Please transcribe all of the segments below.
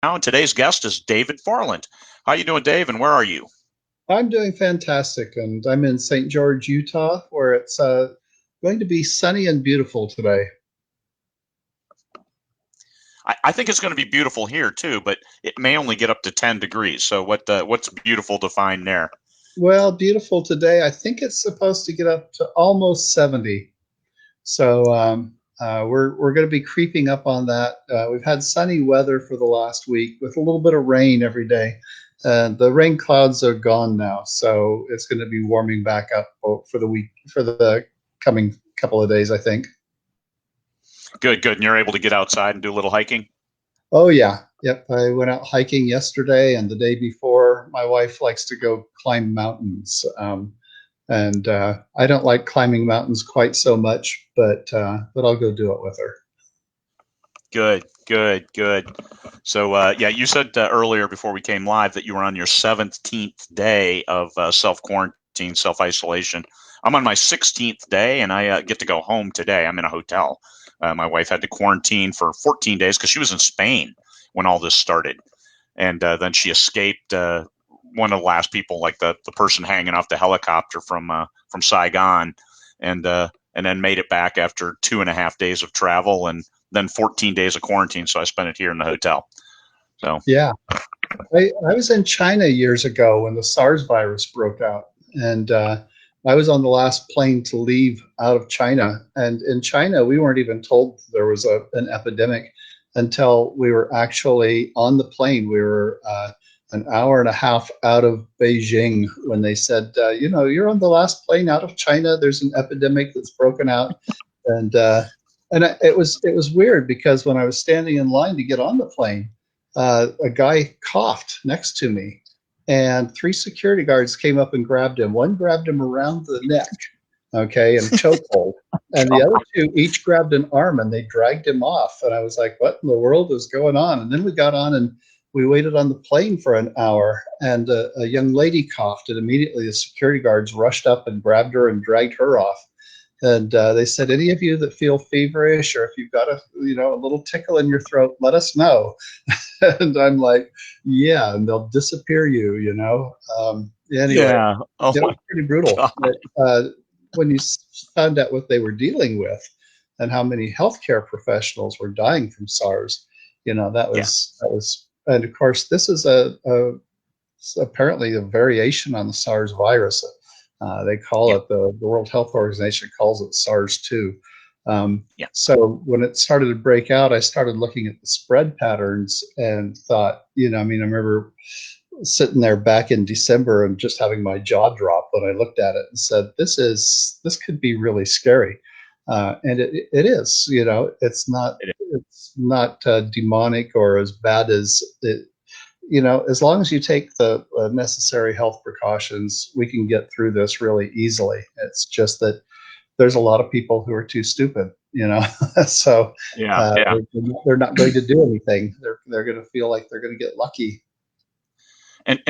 And today's guest is David Farland. How you doing, Dave, and where are you? I'm doing fantastic, and I'm in St. George, Utah, where it's going to be sunny and beautiful today. I think it's going to be beautiful here too, but it may only get up to 10 degrees. So what's beautiful to find there? Well, beautiful today. I think it's supposed to get up to almost 70. So we're going to be creeping up on that. We've had sunny weather for the last week with a little bit of rain every day. The rain clouds are gone now, so it's going to be warming back up for the week for the coming couple of days, I think. Good, good. And you're able to get outside and do a little hiking? Oh yeah, yep. I went out hiking yesterday and the day before. My wife likes to go climb mountains, and I don't like climbing mountains quite so much, but I'll go do it with her. Good, good, good. So, yeah, you said earlier before we came live that you were on your 17th day of self quarantine, self isolation. I'm on my 16th day, and I get to go home today. I'm in a hotel. My wife had to quarantine for 14 days because she was in Spain when all this started, and then she escaped. One of the last people, like the person hanging off the helicopter from Saigon, and then made it back after 2.5 days of travel, and then 14 days of quarantine. So I spent it here in the hotel. So Yeah, I was in China years ago when the SARS virus broke out, and I was on the last plane to leave out of China. And in China, we weren't even told there was an epidemic until we were actually on the plane. We were an hour and a half out of Beijing when they said, you're on the last plane out of China. There's an epidemic that's broken out, and it was weird because when I was standing in line to get on the plane, a guy coughed next to me, and three security guards came up and grabbed him. One grabbed him around the neck, okay, in a chokehold, and the other two each grabbed an arm and they dragged him off. And I was like, "What in the world is going on?" And then we got on and we waited on the plane for an hour, and a young lady coughed, and immediately the security guards rushed up and grabbed her and dragged her off. And they said, any of you that feel feverish or if you've got a little tickle in your throat, let us know. And I'm like, yeah, and they'll disappear you. Anyway, yeah. Oh it my was pretty brutal. God. But when you found out what they were dealing with and how many healthcare professionals were dying from SARS, that Yeah. was, and of course, this is apparently a variation on the SARS virus. They call Yeah. it the World Health Organization calls it SARS-2. Yeah. So when it started to break out, I started looking at the spread patterns and thought, I mean, I remember sitting there back in December and just having my jaw drop when I looked at it and said, this could be really scary. And it is, It is. it's not demonic or as bad as it, as long as you take the necessary health precautions, we can get through this really easily. It's just that there's a lot of people who are too stupid. So Yeah. Yeah. they're not going to do anything. They're going to feel like they're going to get lucky. And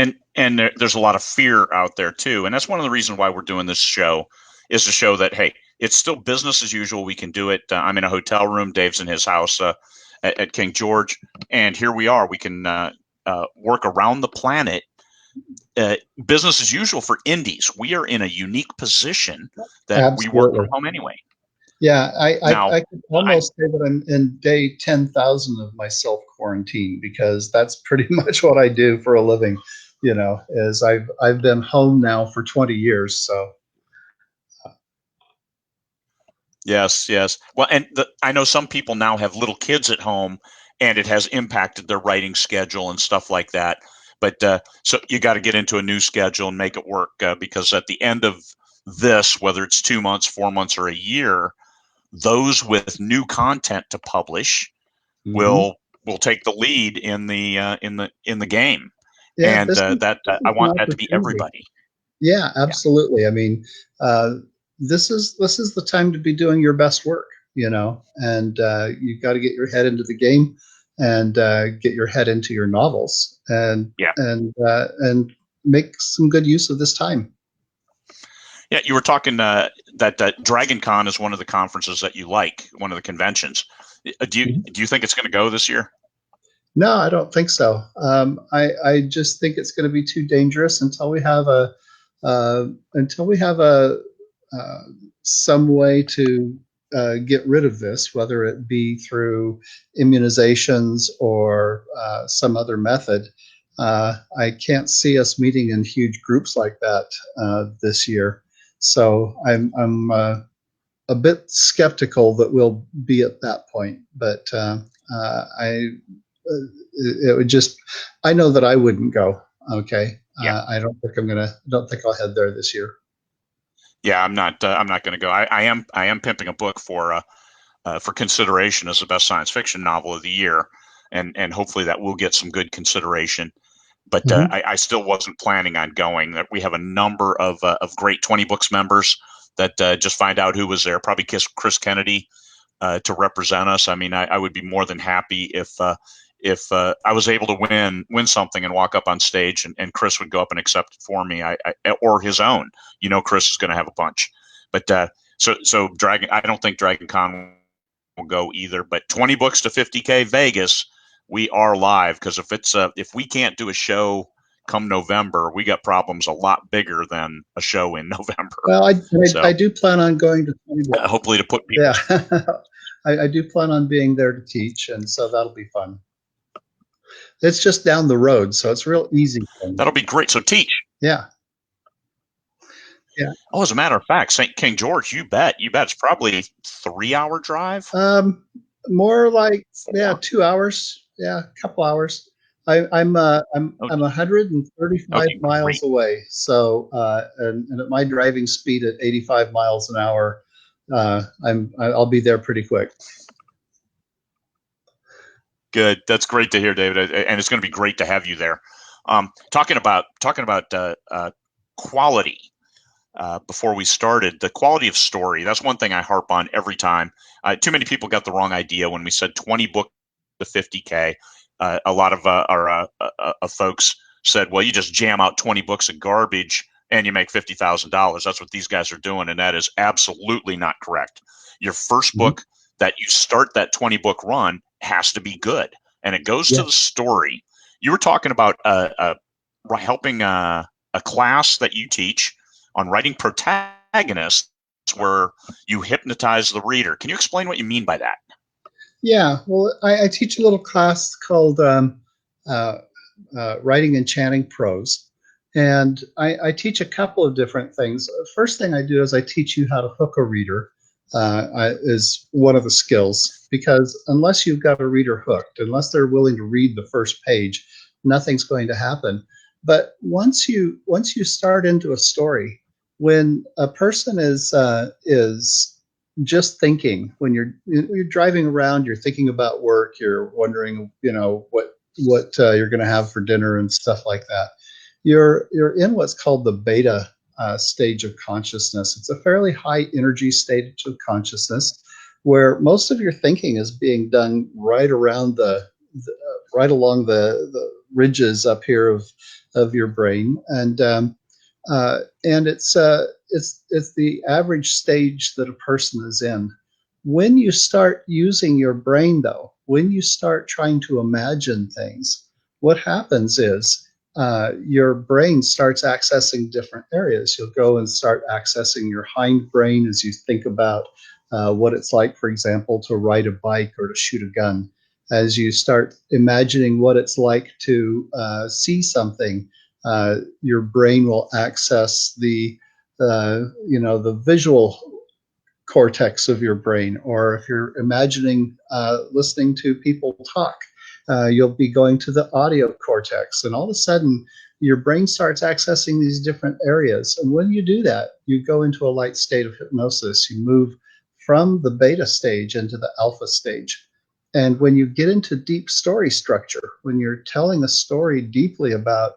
there's a lot of fear out there too, and that's one of the reasons why we're doing this show is to show that hey, it's still business as usual. We can do it. I'm in a hotel room. Dave's in his house at King George, and here we are. We can work around the planet. Business as usual for indies. We are in a unique position that we work from Absolutely. home anyway. Yeah, Now, I could I almost say that I'm in day 10,000 of my self quarantine because that's pretty much what I do for a living. Is I've been home now for 20 years. So Yes, yes. Well, and I know some people now have little kids at home, and it has impacted their writing schedule and stuff like that. But so you got to get into a new schedule and make it work because at the end of this, whether it's 2 months, 4 months, or a year, those with new content to publish mhm. will take the lead in the game, Yeah, and that this I is an want that to be opportunity. everybody. Yeah, Yeah, absolutely. I mean, uh, this is the time to be doing your best work, and you've got to get your head into the game and get your head into your novels yeah, and make some good use of this time. yeah. You were talking that Dragon Con is one of the conferences that you like, one of the conventions. Do you think it's going to go this year? No, I don't think so. I just think it's going to be too dangerous until we have a uh, some way to get rid of this, whether it be through immunizations or some other method. I can't see us meeting in huge groups like that this year. So I'm a bit skeptical that we'll be at that point. But I it would just I know that I wouldn't go. Okay, Yeah. I don't think I'm gonna. Don't think I'll head there this year. Yeah, I'm not. I'm not going to go. I am. I am pimping a book for consideration as the best science fiction novel of the year, and hopefully that will get some good consideration. But Mm-hmm. I still wasn't planning on going. That we have a number of great 20 Books members that just find out who was there. Probably Chris Kennedy to represent us. I mean, I would be more than happy if I was able to win something and walk up on stage and Chris would go up and accept it for me, or his own. You know, Chris is going to have a bunch, but so Dragon. I don't think Dragon Con will go either. But 20 books to 50K Vegas, we are live because if we can't do a show come November, we got problems a lot bigger than a show in November. Well, I So do plan on going to 20 books. hopefully to put Yeah, people's I do plan on being there to teach, and so that'll be fun. It's just down the road, so it's real easy for me. that'll be great. So teach. Yeah, yeah. Oh, as a matter of fact, St. King George, you bet. You bet. It's probably a 3 hour drive. Um, More like, yeah, 4. 2 hours. Yeah, a couple hours. Oh, I'm 135 okay, miles great. away. So and at my driving speed at 85 miles an hour, I'll be there pretty quick. Good. That's great to hear, David. And it's going to be great to have you there. Talking about quality. Before we started, the quality of story. That's one thing I harp on every time. Too many people got the wrong idea when we said 20 book to 50K. A lot of our folks said, well, you just jam out 20 books of garbage and you make $50,000. That's what these guys are doing. And that is absolutely not correct. Your first Mhm. book that you start that 20 book run has to be good. And it goes Yeah, to the story. You were talking about helping a class that you teach on writing protagonists where you hypnotize the reader. Can you explain what you mean by that? yeah. Well, I teach a little class called uh, writing enchanting prose. And I teach a couple of different things. First thing I do is I teach you how to hook a reader, is one of the skills, because unless you've got a reader hooked, unless they're willing to read the first page, nothing's going to happen. But once you start into a story, when a person is just thinking, when you're driving around, you're thinking about work, you're wondering, what you're going to have for dinner and stuff like that. You're in what's called the beta stage of consciousness. It's a fairly high energy stage of consciousness where most of your thinking is being done right around right along the ridges up here of your brain, and it's the average stage that a person is in. When you start using your brain, though, when you start trying to imagine things, what happens is your brain starts accessing different areas. You'll go and start accessing your hindbrain as you think about what it's like, for example, to ride a bike or to shoot a gun. As you start imagining what it's like to see something, your brain will access the visual cortex of your brain. Or if you're imagining listening to people talk, you'll be going to the audio cortex, and all of a sudden your brain starts accessing these different areas. And when you do that, you go into a light state of hypnosis. You move from the beta stage into the alpha stage. And when you get into deep story structure, when you're telling a story deeply about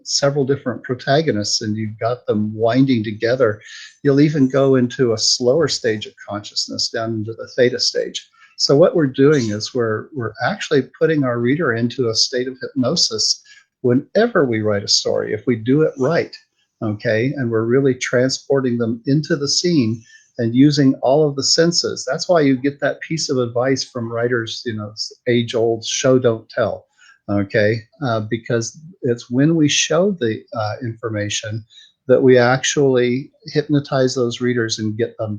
several different protagonists and you've got them winding together, you'll even go into a slower stage of consciousness, down into the theta stage. So what we're doing is we're actually putting our reader into a state of hypnosis whenever we write a story, if we do it right. Okay, and we're really transporting them into the scene and using all of the senses. That's why you get that piece of advice from writers, age old show don't tell. Okay, because it's when we show the information that we actually hypnotize those readers and get them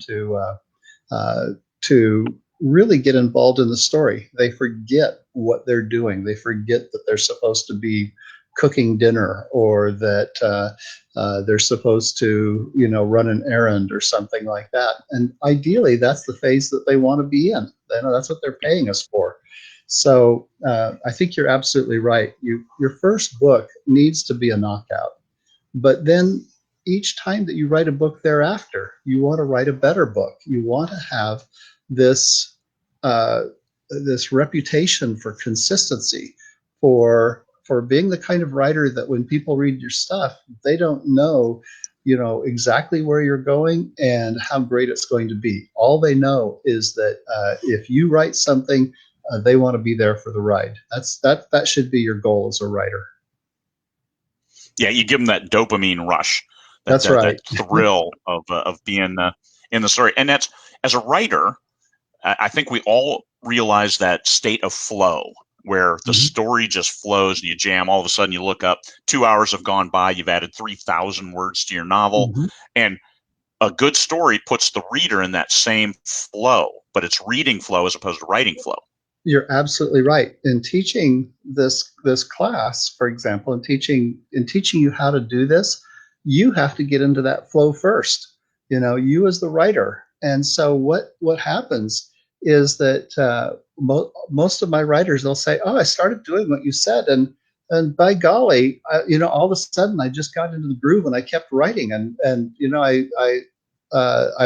uh, to really get involved in the story. They forget what they're doing. They forget that they're supposed to be cooking dinner, or that they're supposed to, run an errand or something like that. And ideally, that's the phase that they want to be in. They know that's what they're paying us for. So I think you're absolutely right. Your first book needs to be a knockout, but then each time that you write a book thereafter, you want to write a better book. You want to have this uh, this reputation for consistency, for being the kind of writer that when people read your stuff, they don't know, exactly where you're going and how great it's going to be. All they know is that if you write something, they want to be there for the ride. That should be your goal as a writer. Yeah, you give them that dopamine rush, that That's that right. thrill of being in the story. And that's, as a writer, I think we all realize that state of flow where the Mhm. story just flows and you jam. All of a sudden, you look up, 2 hours have gone by, you've added 3,000 words to your novel, Mhm. and a good story puts the reader in that same flow, but it's reading flow as opposed to writing flow. You're absolutely right. In teaching this class, for example, in teaching you how to do this, you have to get into that flow first. You as the writer. And so what happens is that most of my writers, they'll say, "Oh, I started doing what you said, and by golly, all of a sudden I just got into the groove and I kept writing, and I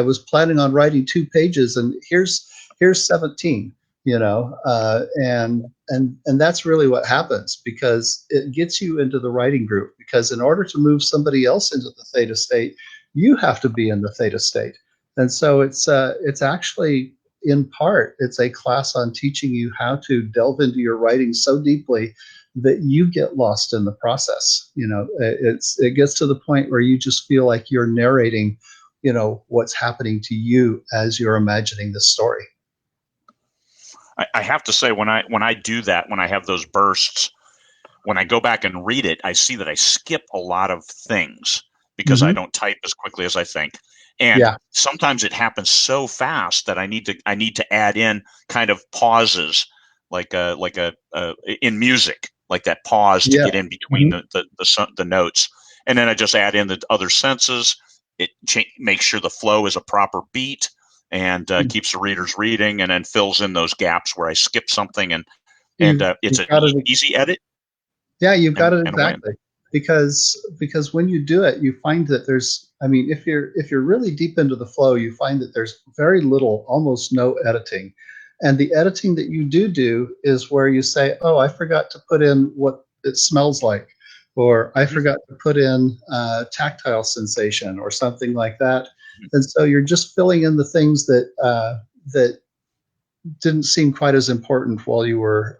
was planning on writing 2 pages, and here's 17." And that's really what happens, because it gets you into the writing group. Because in order to move somebody else into the theta state, you have to be in the theta state. And so it's actually, in part, it's a class on teaching you how to delve into your writing so deeply that you get lost in the process. It gets to the point where you just feel like you're narrating, what's happening to you as you're imagining the story. I have to say, when I do that, when I have those bursts, when I go back and read it, I see that I skip a lot of things because I Mm-hmm. don't type as quickly as I think. And Yeah. sometimes it happens so fast that I need to add in kind of pauses, like in music, like that pause to Yeah. get in between Mhm. the notes, and then I just add in the other senses. It makes sure the flow is a proper beat, and keeps the readers reading, and then fills in those gaps where I skip something, and it's You've an got it. easy edit Yeah, you've got and, it and a win. exactly. Because when you do it, you find that there's, I mean, if you're really deep into the flow, you find that there's very little, almost no editing. And the editing that you do is where you say, "Oh, I forgot to put in what it smells like," or "I Mhm. forgot to put in tactile sensation," or something like that. And so you're just filling in the things that didn't seem quite as important while you were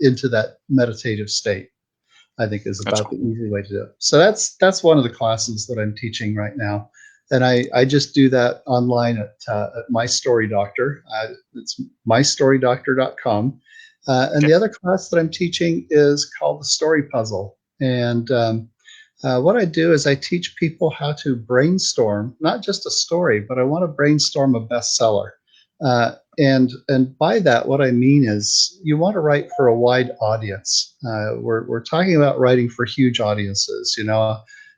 into that meditative state. I think is That's about the cool. easy way to do it. So that's one of the classes that I'm teaching right now, and I just do that online at My Story Doctor. It's mystorydoctor.com. And Okay. the other class that I'm teaching is called the Story Puzzle. And what I do is I teach people how to brainstorm not just a story, but I want to brainstorm a bestseller. And by that, what I mean is you want to write for a wide audience. We're talking about writing for huge audiences. Years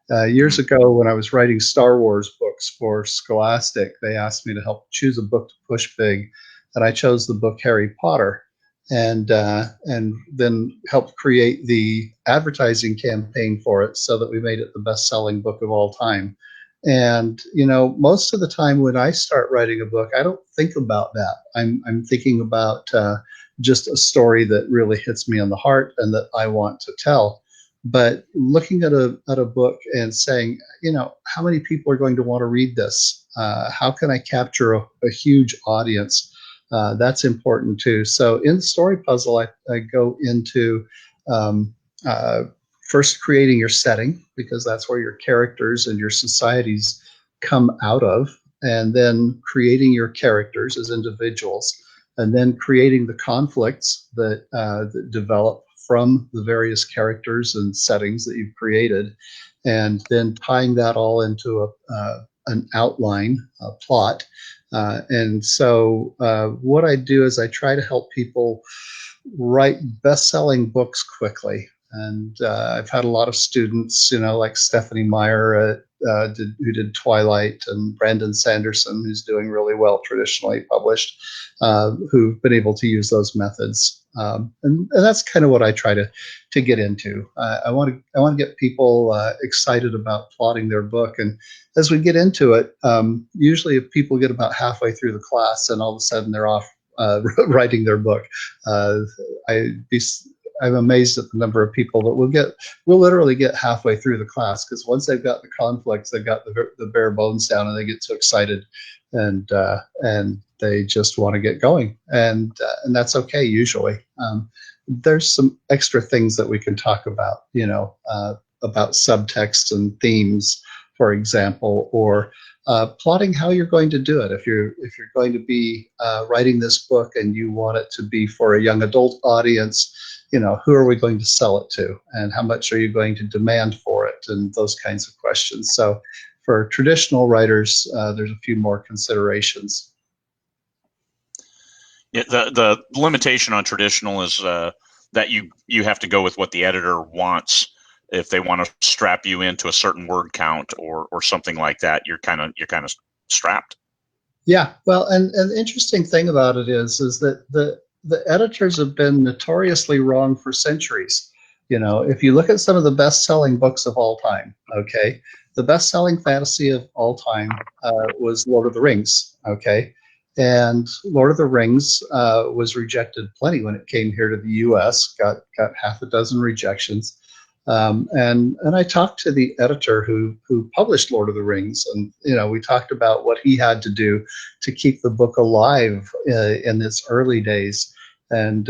Mhm. ago, when I was writing Star Wars books for Scholastic, they asked me to help choose a book to push big, and I chose the book Harry Potter, and then helped create the advertising campaign for it so that we made it the best-selling book of all time. And most of the time when I start writing a book, I don't think about that. I'm thinking about just a story that really hits me on the heart and that I want to tell. But looking at a book and saying, how many people are going to want to read this? How can I capture a huge audience? That's important too. So in the story puzzle, I go into um, uh, first creating your setting, because that's where your characters and your societies come out of, and then creating your characters as individuals, and then creating the conflicts that develop from the various characters and settings that you've created, and then tying that all into an outline, a plot. And so what I do is I try to help people write best-selling books quickly. And I've had a lot of students, like Stephanie Meyer, who did Twilight, and Brandon Sanderson, who's doing really well, traditionally published, who've been able to use those methods. And that's kind of what I try to get into. I want to get people excited about plotting their book, and as we get into it, usually if people get about halfway through the class, and all of a sudden they're off writing their book. Uh, I be, I'm amazed at the number of people that will literally get halfway through the class, because once they've got the conflicts, they've got the bare bones down, and they get so excited, and they just want to get going, and that's okay usually. There's some extra things that we can talk about, about subtext and themes, for example, or plotting how you're going to do it. If you're going to be writing this book and you want it to be for a young adult audience, who are we going to sell it to, and how much are you going to demand for it, and those kinds of questions. So for traditional writers, there's a few more considerations. Yeah, the limitation on traditional is that you have to go with what the editor wants. If they want to strap you into a certain word count or something like that, you're kind of strapped. Yeah, well, and the interesting thing about it is that the editors have been notoriously wrong for centuries. If you look at some of the best-selling books of all time, okay, the best-selling fantasy of all time was Lord of the Rings, okay, and Lord of the Rings was rejected plenty when it came here to the U.S. Got half a dozen rejections. And I talked to the editor who published Lord of the Rings, and we talked about what he had to do to keep the book alive in its early days. And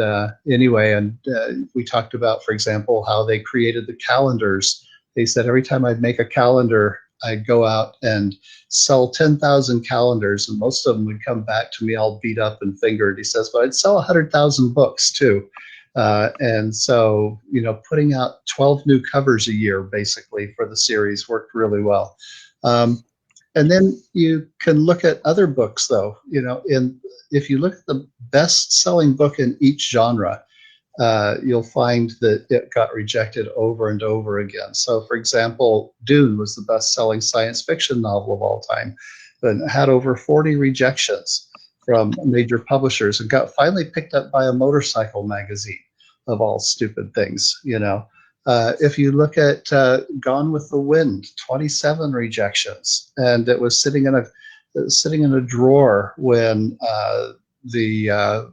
we talked about, for example, how they created the calendars. They said every time I'd make a calendar, I'd go out and sell 10,000 calendars, and most of them would come back to me all beat up and fingered. He says, but I'd sell 100,000 books too. And so, putting out 12 new covers a year, basically, for the series worked really well. And then you can look at other books, though. If you look at the best-selling book in each genre, you'll find that it got rejected over and over again. So, for example, Dune was the best-selling science fiction novel of all time, but it had over 40 rejections from major publishers, and got finally picked up by a motorcycle magazine, of all stupid things. If you look at Gone with the Wind, 27 rejections, and it was sitting in a drawer when the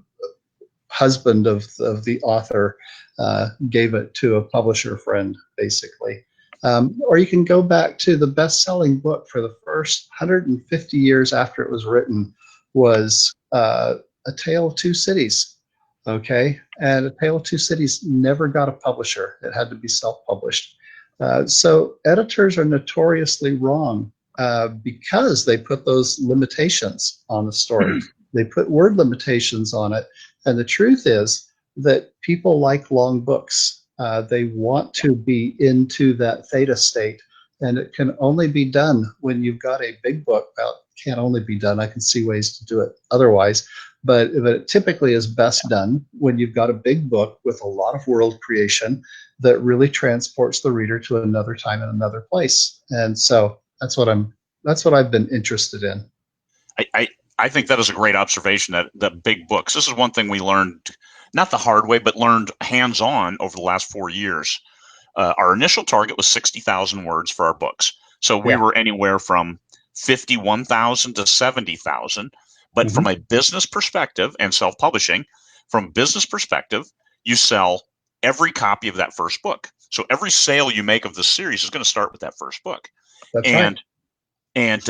husband of the author gave it to a publisher friend, basically. Or you can go back to the best-selling book for the first 150 years after it was written was A Tale of Two Cities. Okay, and A Tale of Two Cities never got a publisher. It had to be self-published. So editors are notoriously wrong because they put those limitations on the story. They put word limitations on it. And the truth is that people like long books. They want to be into that theta state. And it can only be done when you've got a big book. Well, it can't only be done. I can see ways to do it otherwise. But it typically is best done when you've got a big book with a lot of world creation that really transports the reader to another time and another place. And so that's what I've been interested in. I think that is a great observation, that big books. This is one thing we learned, not the hard way, but learned hands-on over the last 4 years. Our initial target was 60,000 words for our books. So we were anywhere from 51,000 to 70,000. But from a business perspective and self-publishing, from business perspective, you sell every copy of that first book. So every sale you make of the series is going to start with that first book. That's right. And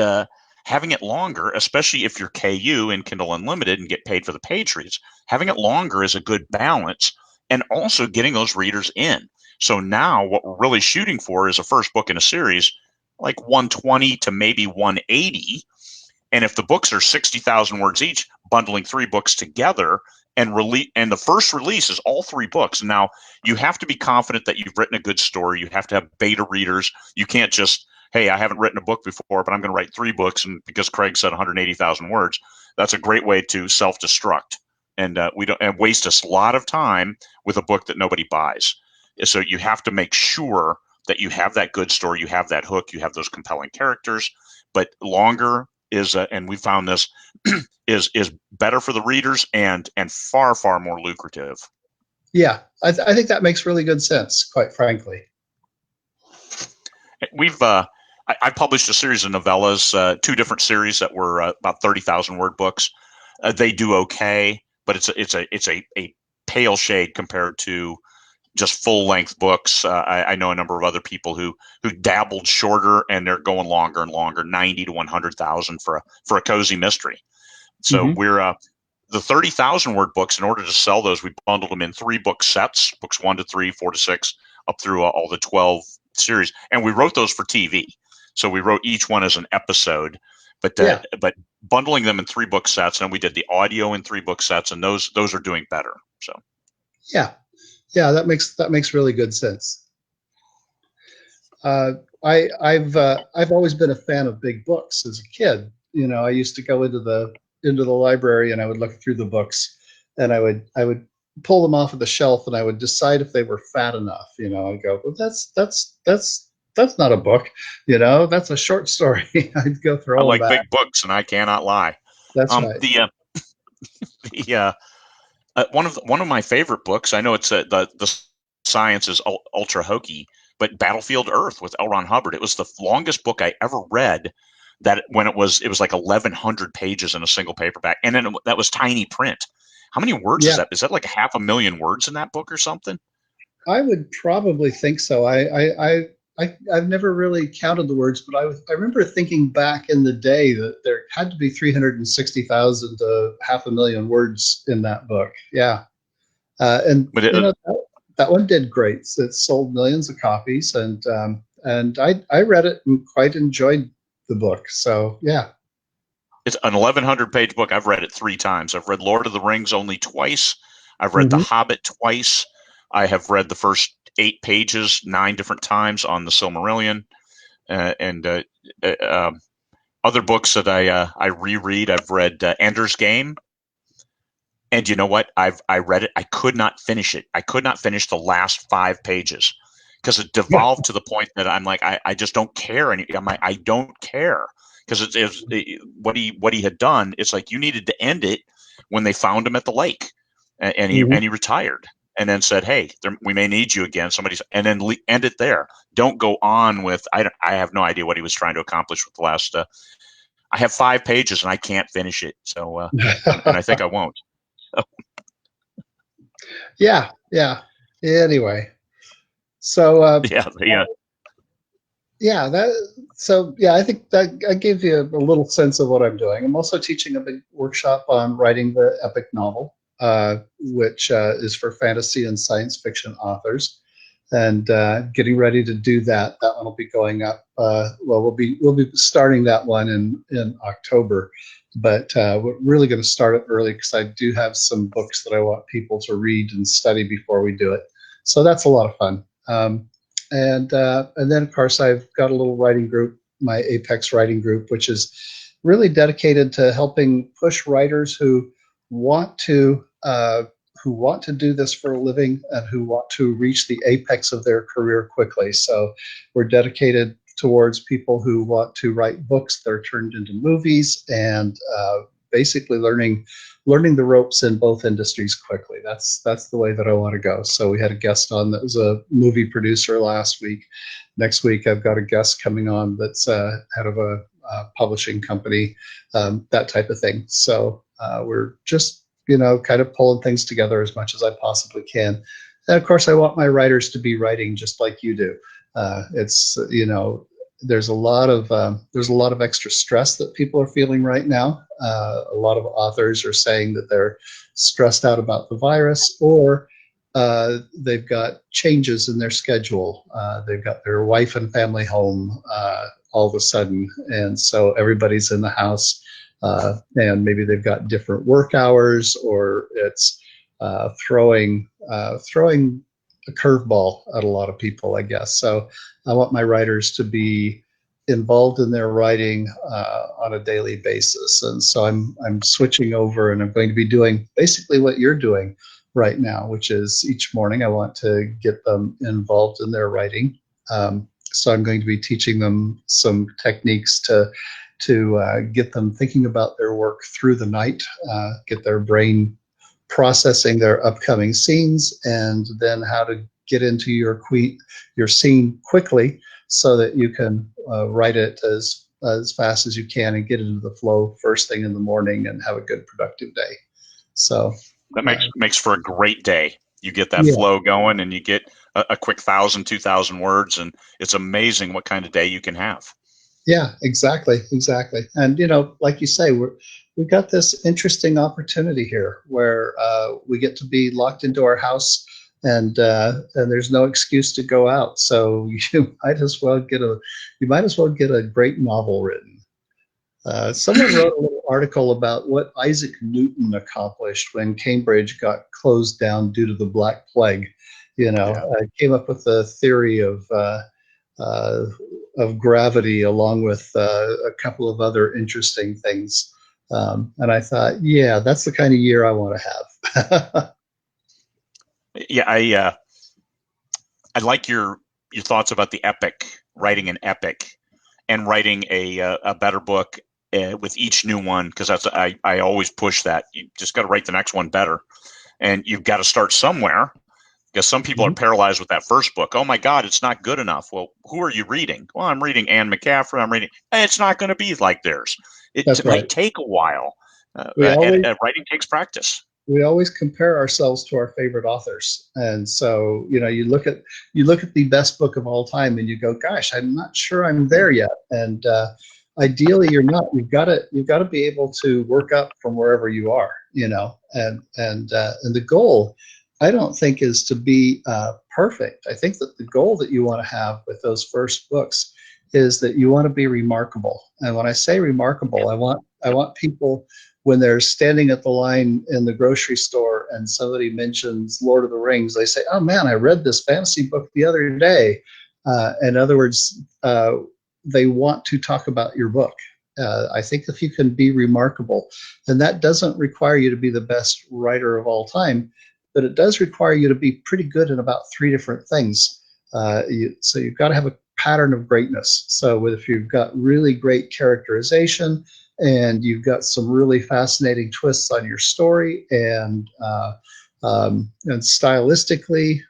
having it longer, especially if you're KU in Kindle Unlimited and get paid for the page reads, having it longer is a good balance, and also getting those readers in. So now what we're really shooting for is a first book in a series, like 120 to maybe 180. And if the books are 60,000 words each, bundling 3 books together and the first release is all 3 books. Now you have to be confident that you've written a good story. You have to have beta readers. You can't just, hey, I haven't written a book before, but I'm going to write 3 books, and because Craig said 180,000 words, that's a great way to self-destruct, and we don't and waste a lot of time with a book that nobody buys. So you have to make sure that you have that good story, you have that hook, you have those compelling characters. But longer is, and we found this is better for the readers and far more lucrative. Yeah, I think that makes really good sense, quite frankly. We've I published a series of novellas, 2 different series that were about 30,000 word books. They do okay, but it's a pale shade compared to just full length books. I know a number of other people who dabbled shorter, and they're going longer and longer, 90 to 100,000 for a cozy mystery. So Mm-hmm. we're the 30,000 word books. In order to sell those, we bundled them in 3 book sets, books 1 to 3, 4 to 6, up through all the 12 series, and we wrote those for TV. So we wrote each one as an episode, but Yeah, bundling them in 3 book sets, and we did the audio in 3 book sets, and those are doing better. So yeah, yeah. That makes really good sense. Uh, I've always been a fan of big books as a kid. I used to go into the library, and I would look through the books, and I would pull them off of the shelf, and I would decide if they were fat enough. I'd go, well, that's not a book. That's a short story. I'd go I throw them like back. big books, and I cannot lie. That's right. The the one of my favorite books. I know it's the science is ultra hokey, but Battlefield Earth with L. Ron Hubbard. It was the longest book I ever read. That when it was like 1,100 pages in a single paperback, and then that was tiny print. How many words is Yeah, that? Is that like 500,000 words in that book or something? I would probably think so. I've never really counted the words, but I remember thinking back in the day that there had to be 360,000 to 500,000 words in that book. Yeah, and But it, that one did great. It sold millions of copies, and I read it and quite enjoyed the book. So yeah. it's an 1,100 page book. I've read it 3 times. I've read Lord of the Rings only twice. I've read The Hmm. Hobbit twice. I have read the first 8 pages 9 different times on the Silmarillion, and other books that I reread. I've read Ender's Game, and you know what? I read it. I could not finish it. I could not finish the last 5 pages because it Yeah. devolved to the point that I'm like, I just don't care. And I'm like, I don't care because what he had done. It's like you needed to end it when they found him at the lake, Hmm. and he retired. And then said, "Hey, we may need you again." Somebody's, and then end it there. Don't go on with. I have no idea what he was trying to accomplish with the last. I have 5 pages and I can't finish it. So, and I think I won't. Yeah. Yeah. Anyway, so Yeah, yeah, yeah, I think that I gave you a little sense of what I'm doing. I'm also teaching a big workshop on writing the epic novel, which is for fantasy and science fiction authors, and getting ready to do that. That one will be going up. Well, we'll be starting that one in October, but we're really going to start it early because I do have some books that I want people to read and study before we do it. So that's a lot of fun. And then of course I've got a little writing group, my Apex writing group, which is really dedicated to helping push writers want to uh, who want to do this for a living and who want to reach the apex of their career quickly. So we're dedicated towards people who want to write books that are turned into movies and basically learning the ropes in both industries quickly. That's the way that I want to go. So we had a guest on that was a movie producer last week. Next week I've got a guest coming on that's head of a publishing company, that type of thing. So we're just kind of pulling things together as much as I possibly can. And of course, I want my writers to be writing just like you do. It's there's a lot of extra stress that people are feeling right now. A lot of authors are saying that they're stressed out about the virus, or they've got changes in their schedule. They've got their wife and family home all of a sudden, and so everybody's in the house, and maybe they've got different work hours, or it's throwing a curveball at a lot of people, I guess. So I want my writers to be involved in their writing on a daily basis, and so I'm switching over, and I'm going to be doing basically what you're doing right now, which is each morning I want to get them involved in their writing. So I'm going to be teaching them some techniques to get them thinking about their work through the night, get their brain processing their upcoming scenes, and then how to get into your scene quickly so that you can write it as fast as you can and get into the flow first thing in the morning and have a good productive day. So That makes for a great day. You get that yeah, flow going, and you get a quick 1,000, 2,000 words, and it's amazing what kind of day you can have. yeah, exactly. And like you say, we've got this interesting opportunity here where we get to be locked into our house, and there's no excuse to go out. So you might as well get a great novel written. Someone wrote a little article about what Isaac Newton accomplished when Cambridge got closed down due to the Black Plague. Yeah. Came up with a theory uh, of gravity, along with a couple of other interesting things. And I thought, yeah, that's the kind of year I want to have. Yeah, I like your thoughts about the epic, writing an epic, and writing a better book with each new one, because I always push that. You just got to write the next one better, and you've got to start somewhere. Because some people are Mhm. paralyzed with that first book. Oh my God, it's not good enough. Well, who are you reading? Well, I'm reading Anne McCaffrey. I'm reading. Hey, it's not going to be like theirs. That's Might right. take a while, We and always writing takes practice. we always compare ourselves to our favorite authors, and so you look at the best book of all time and you go, gosh, I'm not sure I'm there yet. And ideally you're not. You've got to be able to work up from wherever you are, and the goal, I don't think, is to be perfect. I think that the goal that you want to have with those first books is that you want to be remarkable. And when I say remarkable, I want people, when they're standing at the line in the grocery store and somebody mentions Lord of the Rings, they say, "Oh man, I read this fantasy book the other day." In other words, they want to talk about your book. I think if you can be remarkable, and that doesn't require you to be the best writer of all time, but it does require you to be pretty good at about three different things. So you've got to have a pattern of greatness. So if you've got really great characterization, and you've got some really fascinating twists on your story, and stylistically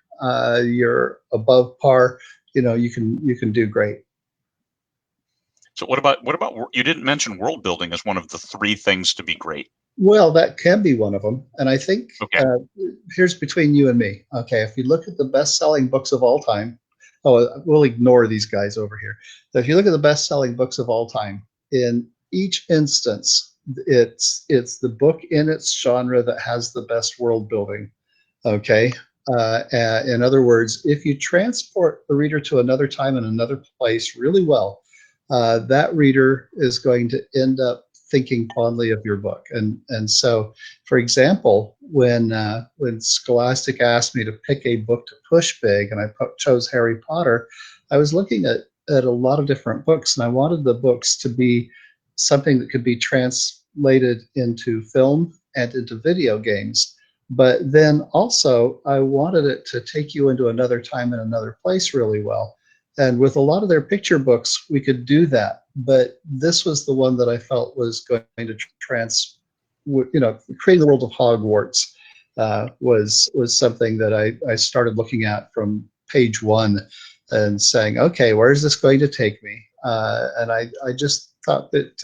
you're above par, you can do great. So what about you didn't mention world building as one of the three things to be great? Well, that can be one of them, and I think Okay. here's between you and me. Okay, if you look at the best-selling books of all time, oh, we'll ignore these guys over here. So if you look at the best-selling books of all time, in each instance, it's the book in its genre that has the best world building. Okay. In other words, if you transport the reader to another time and another place really well, that reader is going to end up thinking fondly of your book. And so, for example, when Scholastic asked me to pick a book to push big, and I chose Harry Potter, I was looking at a lot of different books, and I wanted the books to be something that could be translated into film and into video games. But then also, I wanted it to take you into another time and another place really well. And with a lot of their picture books, we could do that. But this was the one that I felt was going to creating the world of Hogwarts was something that I started looking at from page one and saying, okay, where is this going to take me? And I just thought that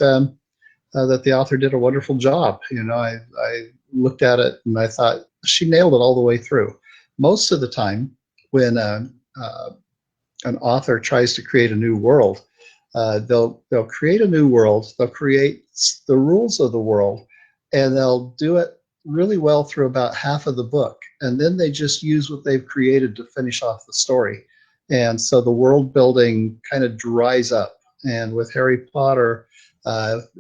the author did a wonderful job. I looked at it and I thought she nailed it all the way through. Most of the time, when an author tries to create a new world, they'll create a new world, they'll create the rules of the world, and they'll do it really well through about half of the book, and then they just use what they've created to finish off the story, and so the world building kind of dries up. And with Harry Potter,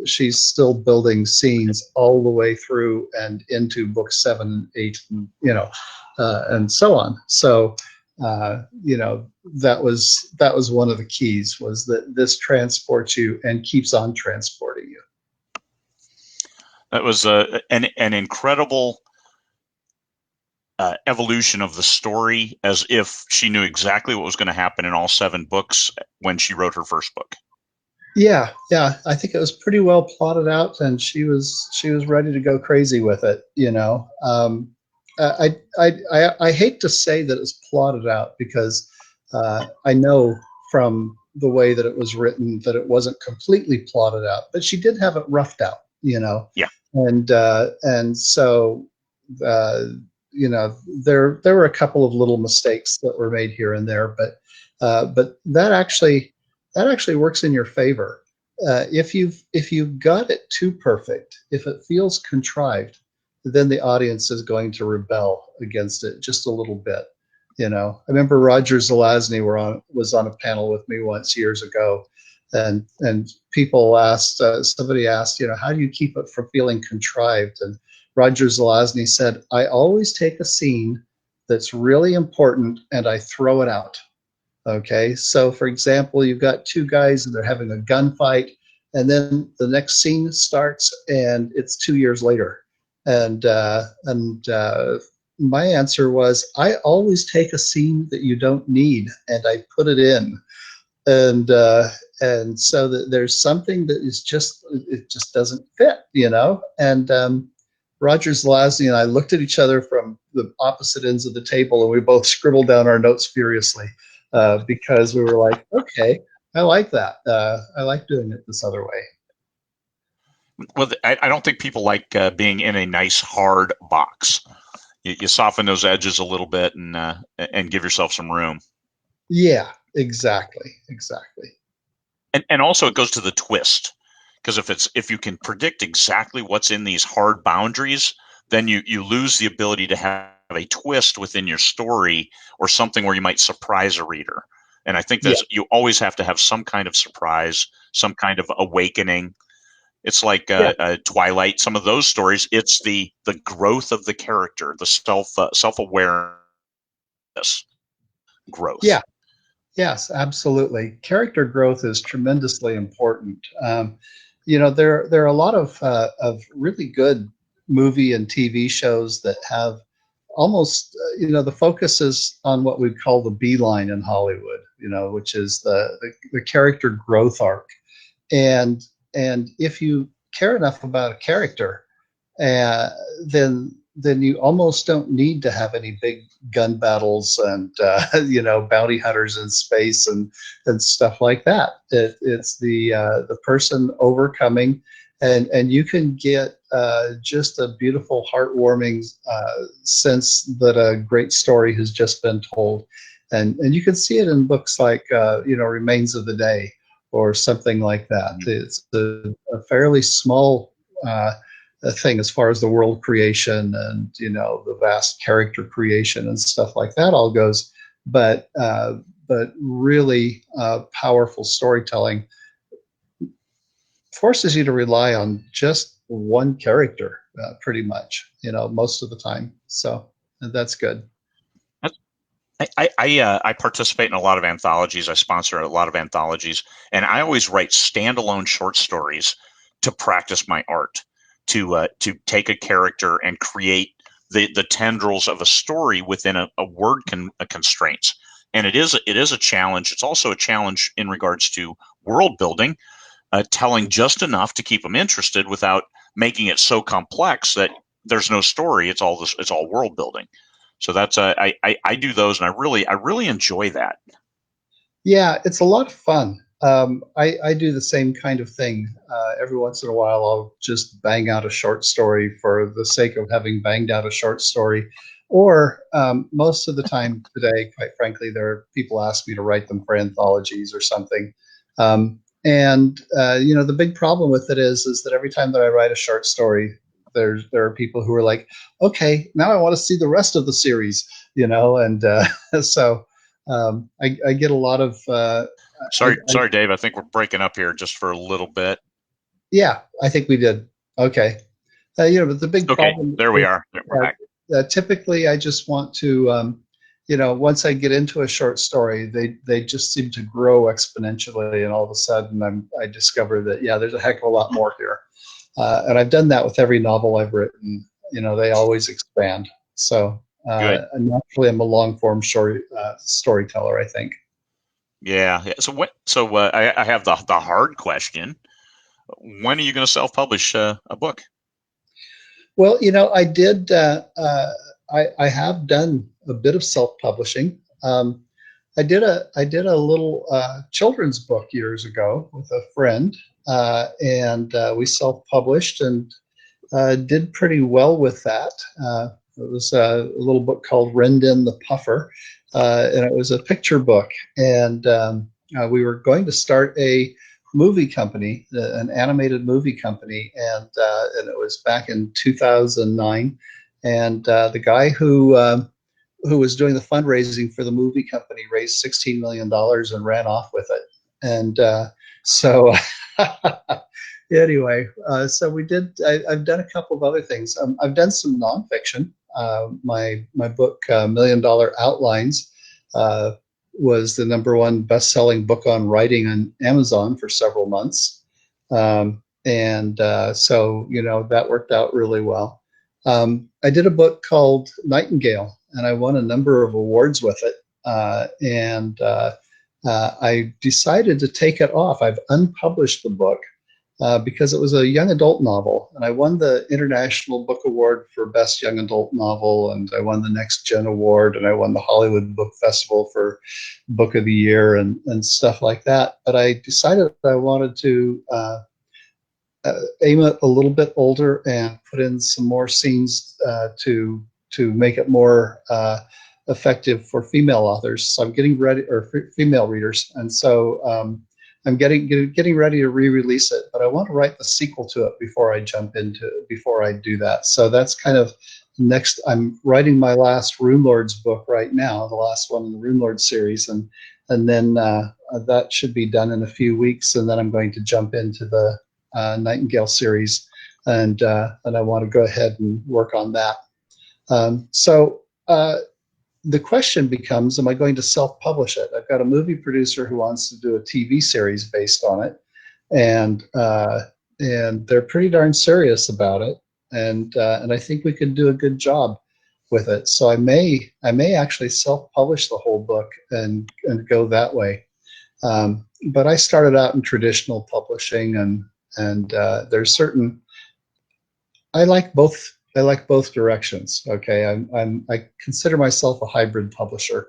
she's still building scenes all the way through and into book 7 and 8, and and so on. So that was one of the keys, was that this transports you and keeps on transporting you. That was an incredible evolution of the story, as if she knew exactly what was going to happen in all 7 books when she wrote her first book. Yeah, I think it was pretty well plotted out, and she was ready to go crazy with it. I hate to say that it's plotted out, because I know from the way that it was written that it wasn't completely plotted out, but she did have it roughed out. Yeah. And so uh, there were a couple of little mistakes that were made here and there, but that actually works in your favor. If you've got it too perfect, if it feels contrived, then the audience is going to rebel against it just a little bit. I remember Roger Zelazny was on a panel with me once years ago, and people asked, somebody asked, how do you keep it from feeling contrived? And Roger Zelazny said, I always take a scene that's really important and I throw it out. Okay, so for example, you've got 2 guys and they're having a gunfight, and then the next scene starts and it's 2 years later. And my answer was, I always take a scene that you don't need and I put it in, and so that there's something that is just, it just doesn't fit, And Roger Zelazny and I looked at each other from the opposite ends of the table, and we both scribbled down our notes furiously, because we were like, okay, I like that. I like doing it this other way. Well, I don't think people like being in a nice hard box. You soften those edges a little bit and give yourself some room. Yeah, exactly. And also it goes to the twist, because if you can predict exactly what's in these hard boundaries, then you lose the ability to have a twist within your story, or something where you might surprise a reader. And I think Yeah, you always have to have some kind of surprise, some kind of awakening. It's like yeah, Twilight. Some of those stories, it's the growth of the character, the self awareness growth. yeah. Yes, absolutely. Character growth is tremendously important. There are a lot of really good movie and TV shows that have almost, the focus is on what we call the B line in Hollywood, which is the character growth arc. And and if you care enough about a character, uh, then you almost don't need to have any big gun battles and bounty hunters in space and stuff like that. It's the person overcoming, and you can get just a beautiful, heartwarming sense that a great story has just been told, and you can see it in books like Remains of the Day or something like that. It's a fairly small thing as far as the world creation and the vast character creation and stuff like that all goes, but really powerful storytelling forces you to rely on just one character, pretty much, most of the time. So that's good. I participate in a lot of anthologies. I sponsor a lot of anthologies, and I always write standalone short stories to practice my art, to take a character and create the tendrils of a story within a word constraints. And it is a challenge. It's also a challenge in regards to world building, telling just enough to keep them interested without making it so complex that there's no story. It's all world building. So that's I do those, and I really enjoy that. Yeah, it's a lot of fun. I do the same kind of thing. Every once in a while, I'll just bang out a short story for the sake of having banged out a short story. Or most of the time today, quite frankly, there are people ask me to write them for anthologies or something. And the big problem with it is that every time that I write a short story, there are people who are like, okay, now I want to see the rest of the series, and so I get a lot of Sorry, Dave. I think we're breaking up here just for a little bit. Yeah, I think we did. Okay. But the big Okay, problem there we is are. We're back. typically I just want to, once I get into a short story, they just seem to grow exponentially, and all of a sudden I discover that yeah, there's a heck of a lot more here, and I've done that with every novel I've written. They always expand. So Good. naturally, I'm a long form storyteller, I think. Yeah. Yeah. So what? So I have the hard question. When are you going to self-publish a book? Well, I did. I have done a bit of self-publishing. I did a little children's book years ago with a friend, and we self-published and did pretty well with that. It was a little book called Rendon the Puffer, and it was a picture book. And we were going to start a movie company, an animated movie company, and it was back in 2009. And the guy who was doing the fundraising for the movie company raised $16 million and ran off with it. And so anyway, so we did. I've done a couple of other things. I've done some nonfiction. My book, $1 Million Outlines, uh, was the number one best-selling book on writing on Amazon for several months, and so that worked out really well. I did a book called Nightingale, and I won a number of awards with it. And I decided to take it off. I've unpublished the book because it was a young adult novel, and I won the International Book Award for Best Young Adult Novel, and I won the Next Gen Award, and I won the Hollywood Book Festival for Book of the Year and stuff like that. But I decided I wanted to aim it a little bit older and put in some more scenes to make it more effective for female authors. So I'm getting ready, or female readers, and so I'm getting ready to re-release it. But I want to write the sequel to it before I do that. So that's kind of next. I'm writing my last Rune Lords book right now, the last one in the Rune Lords series, and then that should be done in a few weeks, and then I'm going to jump into the Nightingale series, and I want to go ahead and work on that. So the question becomes, am I going to self-publish it? I've got a movie producer who wants to do a TV series based on it, and they're pretty darn serious about it, and I think we could do a good job with it. So I may actually self-publish the whole book and go that way. But I started out in traditional publishing, and there's certain I like both. I like both directions. Okay, I consider myself a hybrid publisher,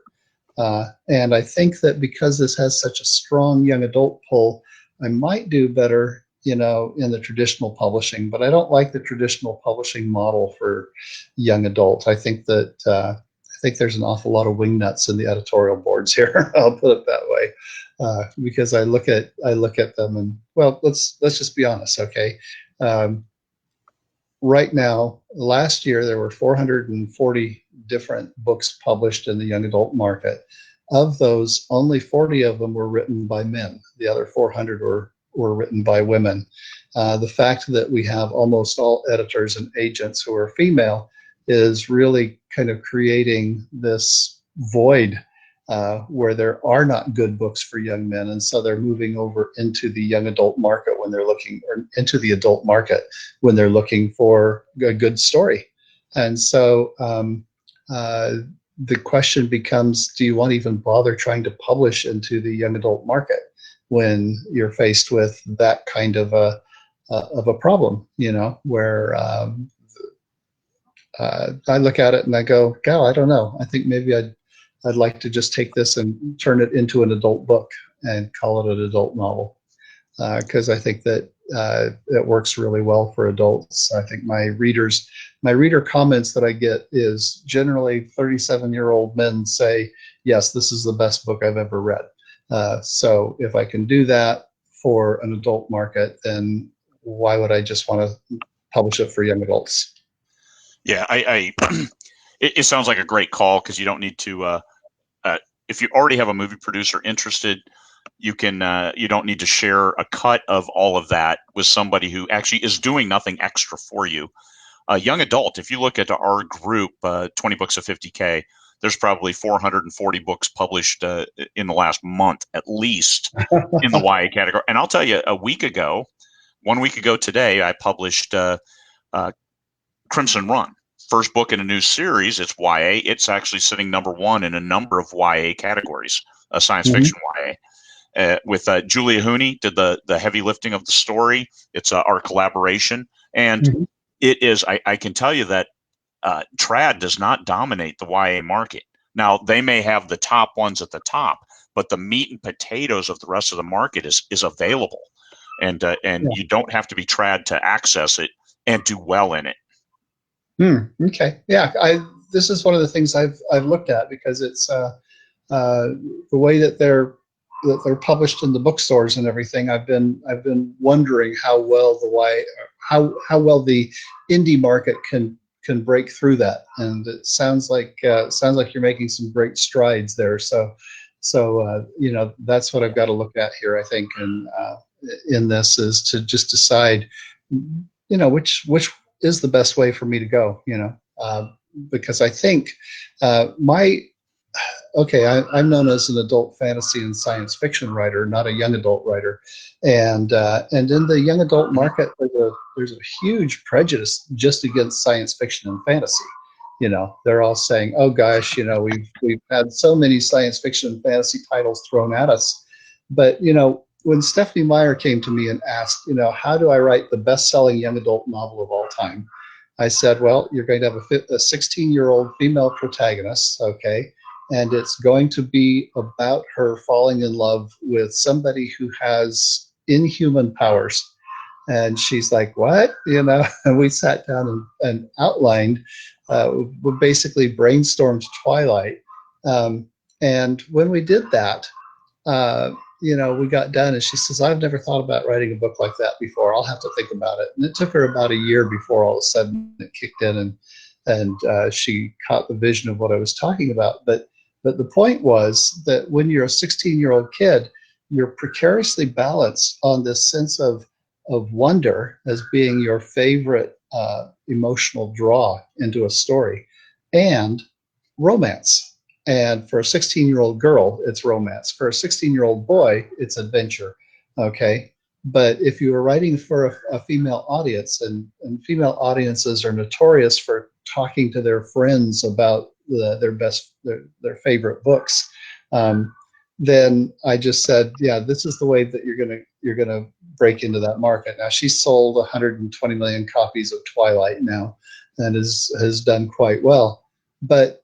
and I think that because this has such a strong young adult pull, I might do better, in the traditional publishing. But I don't like the traditional publishing model for young adult. I think there's an awful lot of wingnuts in the editorial boards here. I'll put it that way, because I look at them, and well, let's just be honest, okay. Um, right now, last year there were 440 different books published in the young adult market. Of those, only 40 of them were written by men. The other 400 were written by women. The fact that we have almost all editors and agents who are female is really kind of creating this void where there are not good books for young men, and so they're moving over into the young adult market when they're looking, or into the adult market when they're looking for a good story. And so the question becomes, do you want to even bother trying to publish into the young adult market when you're faced with that kind of a problem, where I look at it and I go, "Gal, I don't know. I think maybe I'd like to just take this and turn it into an adult book and call it an adult novel, because I think that it works really well for adults. I think my reader comments that I get is generally 37-year-old men say, yes, this is the best book I've ever read. So if I can do that for an adult market, then why would I just want to publish it for young adults? Yeah, it sounds like a great call because you don't need to. If you already have a movie producer interested, you don't need to share a cut of all of that with somebody who actually is doing nothing extra for you. Young adult, if you look at our group, 20 books of 50K, there's probably 440 books published in the last month, at least, in the YA category. And I'll tell you, 1 week ago today, I published Crimson Run. First book in a new series. It's YA. It's actually sitting number one in a number of YA categories, science Mhm. fiction YA. With Julia Hooney did the heavy lifting of the story. It's our collaboration, and Mhm. it is. I can tell you that trad does not dominate the YA market. Now they may have the top ones at the top, but the meat and potatoes of the rest of the market is available, and Yeah. you don't have to be trad to access it and do well in it. Okay. Yeah. This is one of the things I've looked at because it's uh, the way that they're published in the bookstores and everything. I've been wondering how well how well the indie market can break through that, and it sounds like you're making some great strides there. So that's what I've got to look at here. I think, and in this is to just decide, which is the best way for me to go. Because I think my okay, I'm known as an adult fantasy and science fiction writer, not a young adult writer, and in the young adult market, there's a huge prejudice just against science fiction and fantasy. They're all saying, "Oh gosh, we've had so many science fiction and fantasy titles thrown at us," but when Stephanie Meyer came to me and asked, how do I write the best-selling young adult novel of all time? I said, well, you're going to have a 16-year-old female protagonist, okay, and it's going to be about her falling in love with somebody who has inhuman powers. And she's like, what? And we sat down and outlined, we basically brainstormed Twilight. And when we did that, we got done, and she says, I've never thought about writing a book like that before. I'll have to think about it. And it took her about a year before all of a sudden it kicked in, and she caught the vision of what I was talking about. But the point was that when you're a 16-year-old kid, you're precariously balanced on this sense of wonder as being your favorite emotional draw into a story, and romance. And for a 16-year-old girl, it's romance. For a 16-year-old boy, it's adventure. Okay. But if you were writing for a female audience, and female audiences are notorious for talking to their friends about their favorite books, then I just said, yeah, this is the way that you're gonna break into that market. Now she's sold 120 million copies of Twilight now, and has done quite well. But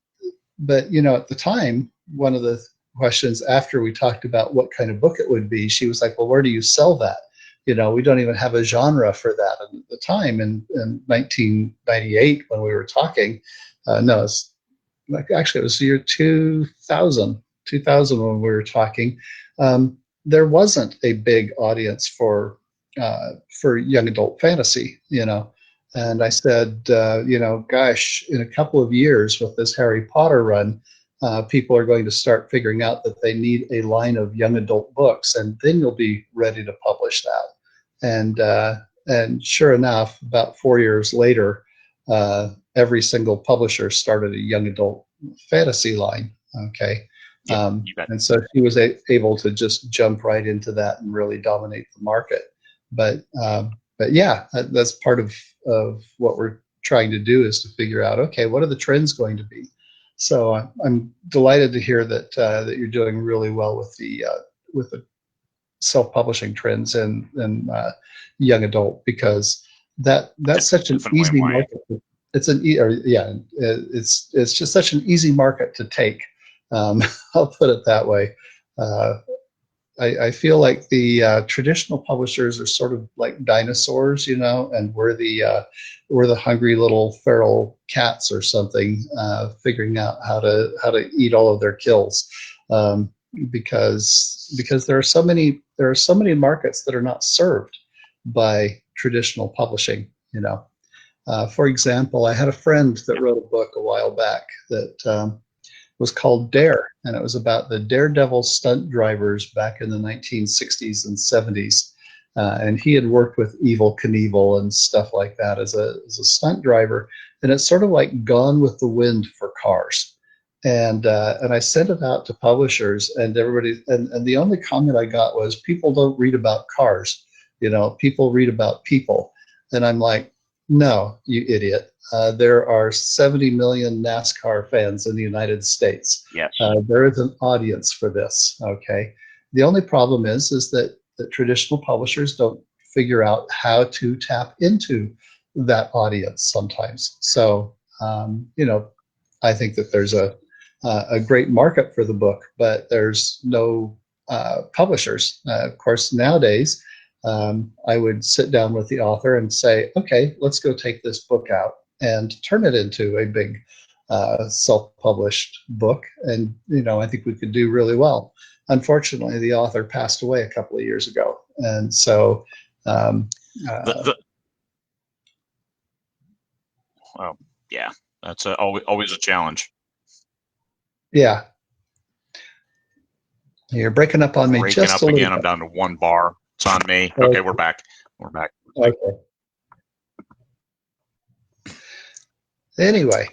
at the time, one of the questions after we talked about what kind of book it would be, she was like, well, where do you sell that? We don't even have a genre for that. And at the time, in 1998, when we were talking, no, it's actually, it was the year 2000 when we were talking. There wasn't a big audience for young adult fantasy, and I said, gosh, in a couple of years with this Harry Potter run, people are going to start figuring out that they need a line of young adult books, and then you'll be ready to publish that. And sure enough, about 4 years later, every single publisher started a young adult fantasy line. Okay. Yeah, you bet. And so she was able to just jump right into that and really dominate the market. But yeah, that's part of what we're trying to do, is to figure out, okay, what are the trends going to be? So I'm delighted to hear that you're doing really well with the self-publishing trends and young adult, because that's such an Definitely easy why. market. It's just such an easy market to take. I'll put it that way. Uh, I feel like the traditional publishers are sort of like dinosaurs, and we're the hungry little feral cats or something, figuring out how to eat all of their kills, because there are so many markets that are not served by traditional publishing. For example, I had a friend that wrote a book a while back that was called Dare, and it was about the daredevil stunt drivers back in the 1960s and 70s. And he had worked with Evil Knievel and stuff like that as a stunt driver. And it's sort of like Gone with the Wind for cars. And I sent it out to publishers, and everybody, and the only comment I got was, people don't read about cars, people read about people. And I'm like, no, you idiot. There are 70 million NASCAR fans in the United States. Yes. There is an audience for this. Okay. The only problem is that traditional publishers don't figure out how to tap into that audience sometimes. So, I think that there's a great market for the book, but there's no publishers. Of course, nowadays, I would sit down with the author and say, okay, let's go take this book out and turn it into a big self-published book. And, I think we could do really well. Unfortunately, the author passed away a couple of years ago. And so, well, yeah, that's always a challenge. Yeah. You're breaking up on me Breaking just up a little again. bit. I'm down to one bar. It's on me. Okay, we're back. We're back. Okay. Anyway,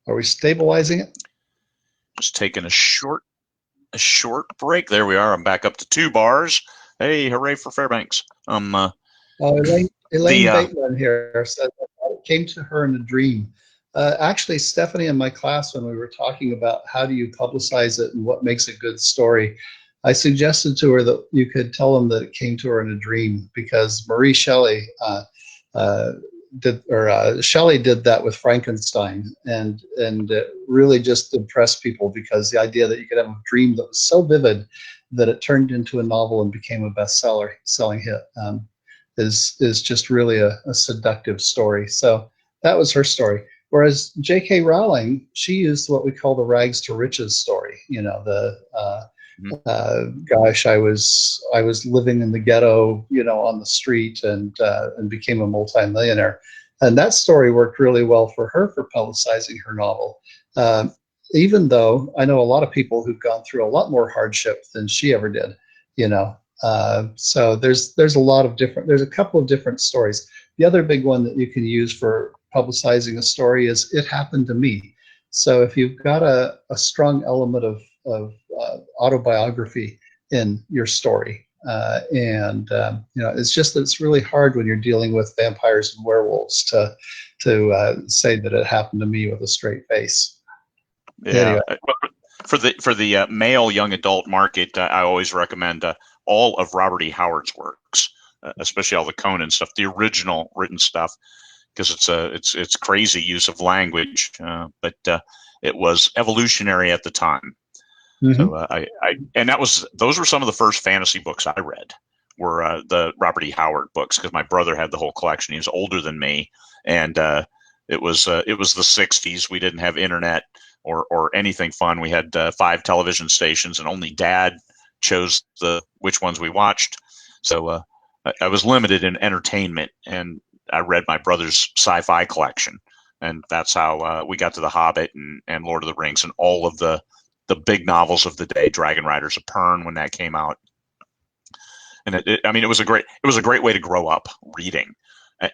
are we stabilizing it? Just taking a short break. There we are. I'm back up to 2 bars. Hey, hooray for Fairbanks. Elaine Bateman here said that it came to her in a dream. Actually, Stephanie in my class, when we were talking about how do you publicize it and what makes a good story, I suggested to her that you could tell them that it came to her in a dream, because Mary Shelley Shelley did that with Frankenstein, and it really just impressed people, because the idea that you could have a dream that was so vivid that it turned into a novel and became a selling hit is just really a seductive story. So that was her story. Whereas J.K. Rowling, she used what we call the rags to riches story. Gosh, I was living in the ghetto, on the street, and became a multimillionaire. And that story worked really well for her for publicizing her novel. Even though I know a lot of people who've gone through a lot more hardship than she ever did, so there's a couple of different stories. The other big one that you can use for publicizing a story is "It Happened to Me." So if you've got a strong element of autobiography in your story, it's really hard when you're dealing with vampires and werewolves to say that it happened to me with a straight face. Yeah. Anyway. For the male young adult market, I always recommend all of Robert E. Howard's works, especially all the Conan stuff, the original written stuff, because it's crazy use of language, but it was evolutionary at the time. Mm-hmm. So those were some of the first fantasy books I read, were the Robert E. Howard books, because my brother had the whole collection. He was older than me, and it was the 60s. We didn't have internet or anything fun. We had 5 television stations, and only Dad chose which ones we watched. So I was limited in entertainment, and I read my brother's sci-fi collection, and that's how we got to The Hobbit and Lord of the Rings and all of the big novels of the day. Dragon Riders of Pern, when that came out, and it was a great way to grow up reading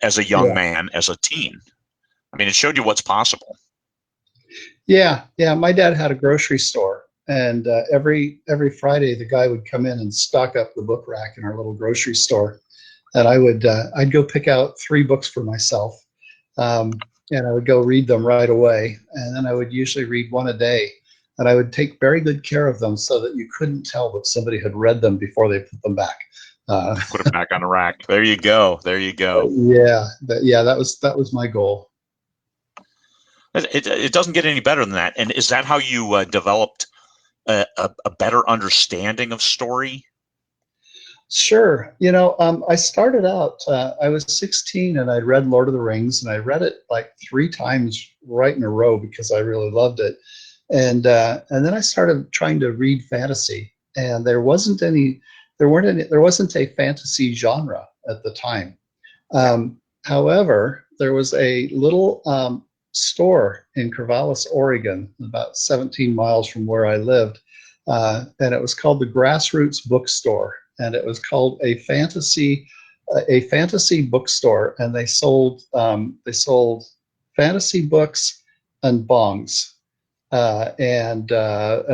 as a young man, as a teen. I mean, it showed you what's possible. Yeah. My dad had a grocery store, and every Friday the guy would come in and stock up the book rack in our little grocery store, and I'd go pick out 3 books for myself, and I would go read them right away, and then I would usually read one a day, and I would take very good care of them so that you couldn't tell that somebody had read them before they put them back. Put them back on the rack. There you go. That was my goal. It doesn't get any better than that. And is that how you developed a better understanding of story? Sure. I started out, I was 16 and I'd read Lord of the Rings, and I read it like 3 times right in a row because I really loved it. And then I started trying to read fantasy, and there wasn't a fantasy genre at the time. However, there was a little store in Corvallis, Oregon, about 17 miles from where I lived, and it was called the Grassroots Bookstore, and it was called a fantasy bookstore, and they sold fantasy books and bongs, and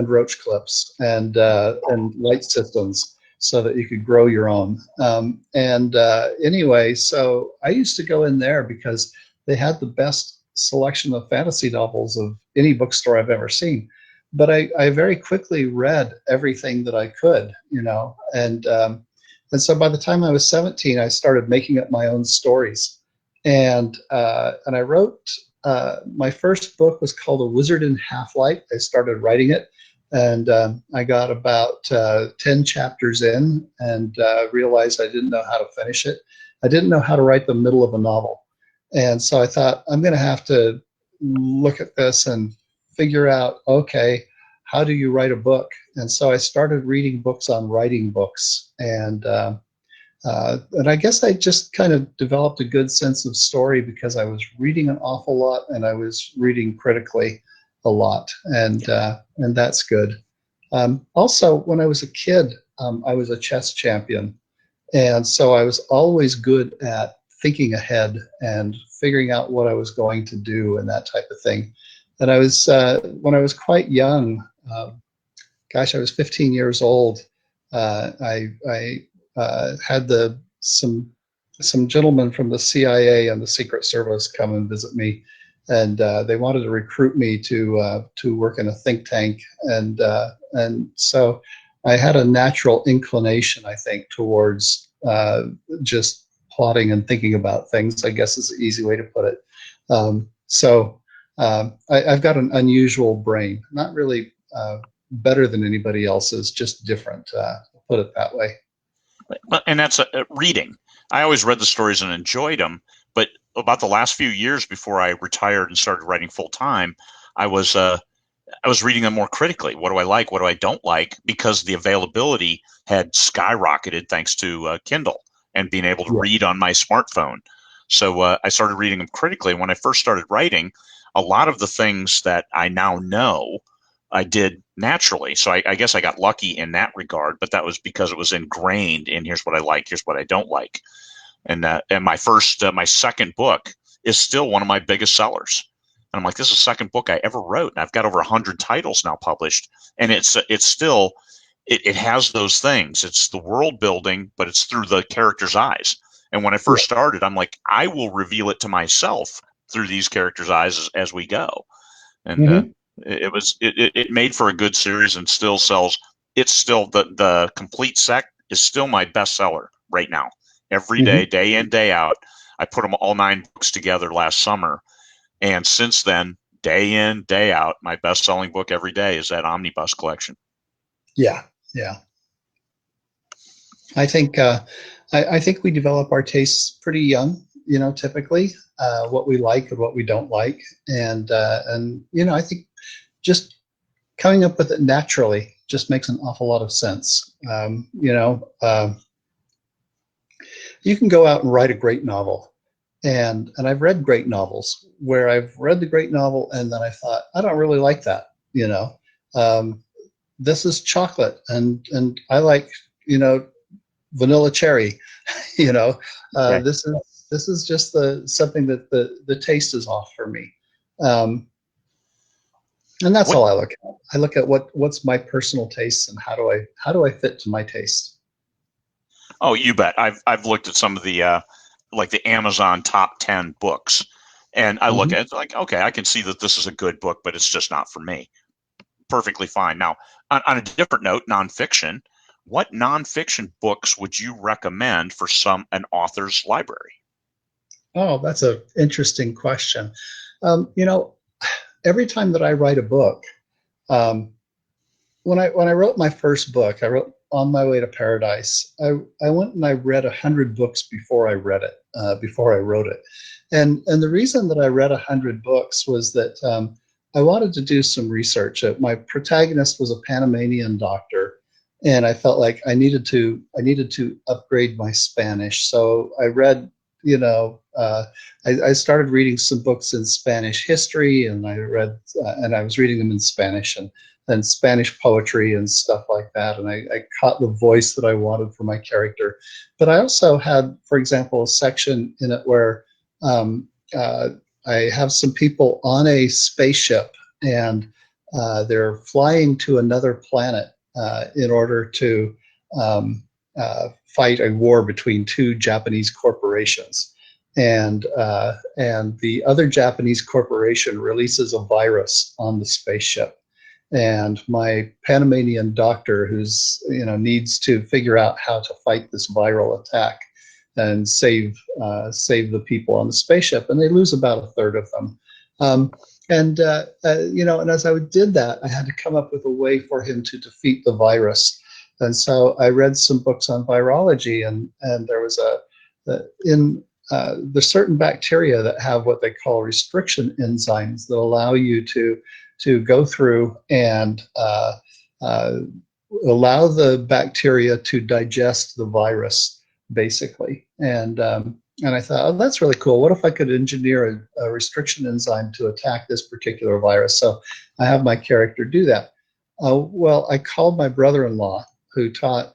roach clips and light systems so that you could grow your own. And anyway, so I used to go in there because they had the best selection of fantasy novels of any bookstore I've ever seen. But I very quickly read everything that I could, and so by the time I was 17, I started making up my own stories, and I wrote. My first book was called A Wizard in Half-Light. I started writing it, and I got about 10 chapters in and realized I didn't know how to finish it. I didn't know how to write the middle of a novel. And so I thought, I'm going to have to look at this and figure out, okay, how do you write a book? And so I started reading books on writing books. And I guess I just kind of developed a good sense of story because I was reading an awful lot and I was reading critically a lot, and that's good. Also, when I was a kid, I was a chess champion, and so I was always good at thinking ahead and figuring out what I was going to do and that type of thing. And I was when I was quite young, gosh, I was 15 years old. I had some gentlemen from the CIA and the Secret Service come and visit me, and they wanted to recruit me to work in a think tank, and so I had a natural inclination, I think, towards just plotting and thinking about things, I guess is the easy way to put it. I've got an unusual brain, not really better than anybody else's, just different. Put it that way. And that's reading. I always read the stories and enjoyed them, but about the last few years before I retired and started writing full time, I was reading them more critically. What do I like? What do I don't like? Because the availability had skyrocketed thanks to Kindle and being able to read on my smartphone. So I started reading them critically. When I first started writing, a lot of the things that I now know I did naturally. So I guess I got lucky in that regard, but that was because it was ingrained in here's what I like, here's what I don't like. And my second book is still one of my biggest sellers. And I'm like, this is the second book I ever wrote. And I've got over 100 titles now published. And it's still, it has those things. It's the world building, but it's through the character's eyes. And when I first started, I'm like, I will reveal it to myself through these characters' eyes as we go. And it made for a good series and still sells. It's still the complete set is still my bestseller right now. Every day, day in, day out. I put them all 9 books together last summer, and since then, day in, day out, my best-selling book every day is that omnibus collection. Yeah. I think I think we develop our tastes pretty young, typically, what we like and what we don't like, and I think just coming up with it naturally just makes an awful lot of sense. You can go out and write a great novel, and I've read great novels where I've read the great novel and then I thought, I don't really like that. This is chocolate, and I like vanilla cherry. Right. This is just something that the taste is off for me. And that's all I look at. I look at what's my personal taste and how do I fit to my taste. Oh, you bet. I've looked at some of the like the Amazon top 10 books, and I look at it like, okay, I can see that this is a good book, but it's just not for me. Perfectly fine. Now, on a different note, nonfiction. What nonfiction books would you recommend for an author's library? Oh, that's an interesting question. Every time that I write a book, when I wrote my first book, I wrote On My Way to Paradise. I went and I read 100 books before I read it, before I wrote it, and the reason that I read 100 books was that I wanted to do some research. My protagonist was a Panamanian doctor, and I felt like I needed to upgrade my Spanish. So I read I started reading some books in Spanish history, and and I was reading them in Spanish, and then Spanish poetry and stuff like that. And I caught the voice that I wanted for my character. But I also had, for example, a section in it where um, uh, I have some people on a spaceship, and they're flying to another planet in order to fight a war between two Japanese corporations. And the other Japanese corporation releases a virus on the spaceship. And my Panamanian doctor, who's needs to figure out how to fight this viral attack and save the people on the spaceship, and they lose about a third of them. Um, and as I did that, I had to come up with a way for him to defeat the virus. And so I read some books on virology, and there was in there's certain bacteria that have what they call restriction enzymes that allow you to go through and uh, allow the bacteria to digest the virus, basically. And I thought, oh, that's really cool. What if I could engineer a restriction enzyme to attack this particular virus? So I have my character do that. Well, I called my brother-in-law, who taught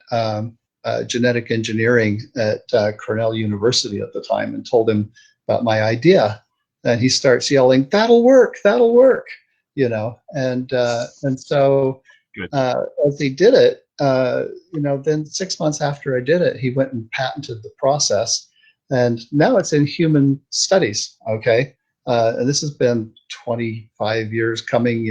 genetic engineering at Cornell University at the time, and told him about my idea. And he starts yelling, "That'll work! That'll work!" And so Good. as he did it, then 6 months after I did it, he went and patented the process, and now it's in human studies. Okay, and this has been 25 years coming,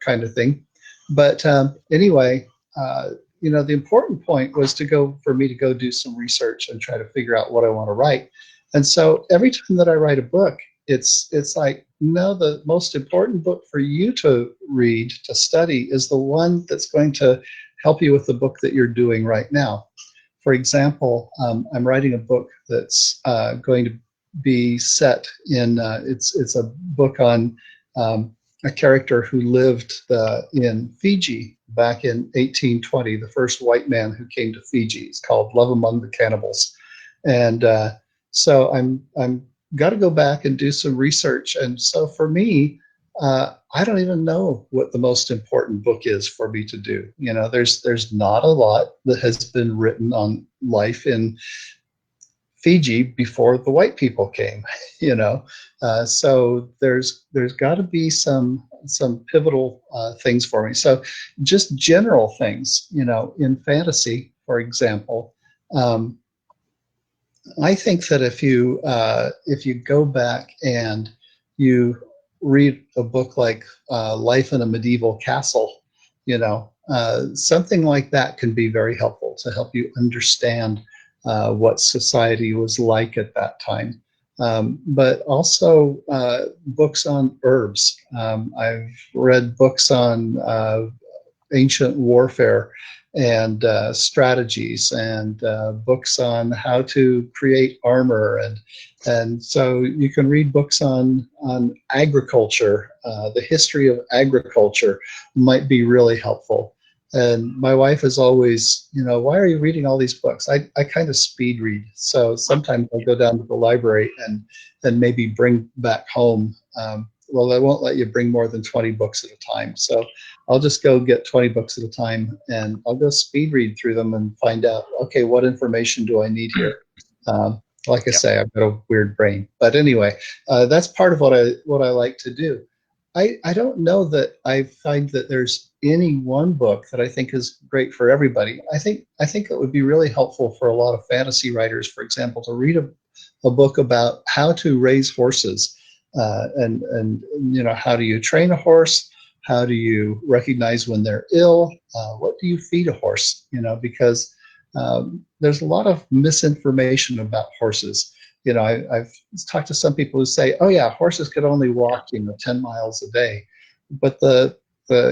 kind of thing. But anyway, the important point was for me to go do some research and try to figure out what I want to write. And so every time that I write a book, it's like, no, the most important book for you to read, to study, is the one that's going to help you with the book that you're doing right now. For example, I'm writing a book that's going to be set in, it's a book on a character who lived in Fiji back in 1820, the first white man who came to Fiji. It's called Love Among the Cannibals. And so I'm got to go back and do some research. And so for me, I don't even know what the most important book is for me to do. There's not a lot that has been written on life in Fiji before the white people came. So there's got to be some pivotal things for me. So just general things, in fantasy, for example. I think that if you go back and you read a book like Life in a Medieval Castle, something like that can be very helpful to help you understand what society was like at that time. But also books on herbs. I've read books on ancient warfare and strategies, and books on how to create armor, and so you can read books on agriculture. The history of agriculture might be really helpful. And my wife is always, why are you reading all these books? I kind of speed read, so sometimes I go down to the library and maybe bring back home. Well, they won't let you bring more than 20 books at a time. So I'll just go get 20 books at a time, and I'll go speed read through them and find out, okay, what information do I need here? Like I say, I've got a weird brain. But anyway, that's part of what I like to do. I don't know that I find that there's any one book that I think is great for everybody. I think it would be really helpful for a lot of fantasy writers, for example, to read a book about how to raise horses. And how do you train a horse? How do you recognize when they're ill? What do you feed a horse? Because there's a lot of misinformation about horses. I've talked to some people who say, "Oh yeah, horses could only walk 10 miles a day," but the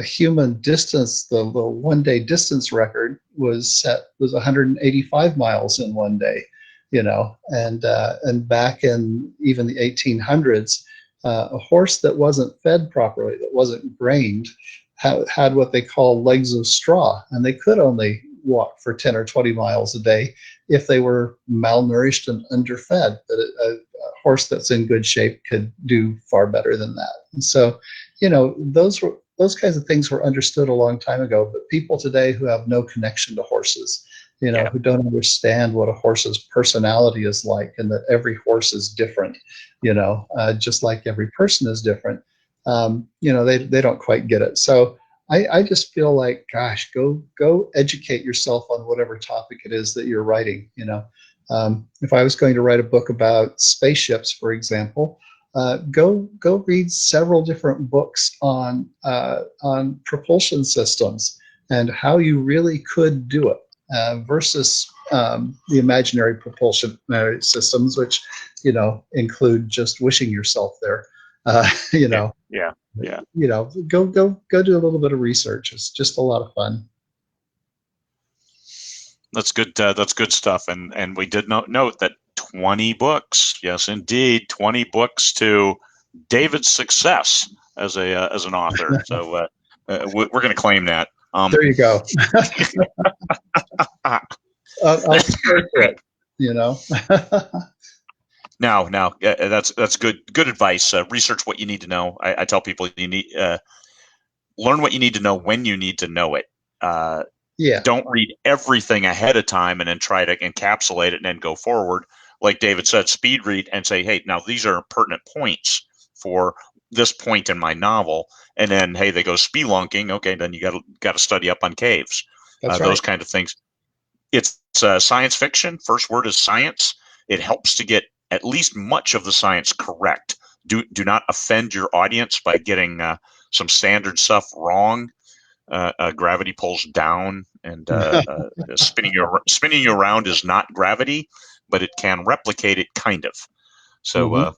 human distance, the 1 day distance record was 185 miles in 1 day. And back in even the 1800s, a horse that wasn't fed properly, that wasn't grained, had what they call legs of straw, and they could only walk for 10 or 20 miles a day. if they were malnourished and underfed, that a horse that's in good shape could do far better than that. And so, those kinds of things were understood a long time ago. But people today who have no connection to horses, Yeah. who don't understand what a horse's personality is like, and that every horse is different, just like every person is different. They don't quite get it. So I just feel like, gosh, go educate yourself on whatever topic it is that you're writing. If I was going to write a book about spaceships, for example, go read several different books on propulsion systems and how you really could do it versus the imaginary propulsion systems, which include just wishing yourself there. You Yeah. know, Yeah. Yeah. go do a little bit of research. It's just a lot of fun. That's good. That's good stuff. And we did note that 20 books. Yes, indeed, 20 books to David's success as an author. So we're going to claim that. There you go. I'll swear to it. Now, that's good advice. Research what you need to know. I tell people you need learn what you need to know when you need to know it. Yeah. Don't read everything ahead of time and then try to encapsulate it and then go forward. Like David said, speed read and say, hey, now these are pertinent points for this point in my novel. And then, hey, they go spelunking. Okay, then you got to study up on caves. That's right. Those kind of things. It's science fiction. First word is science. It helps to get at least much of the science correct. Do not offend your audience by getting some standard stuff wrong. Gravity pulls down, and spinning you around is not gravity, but it can replicate it, kind of. So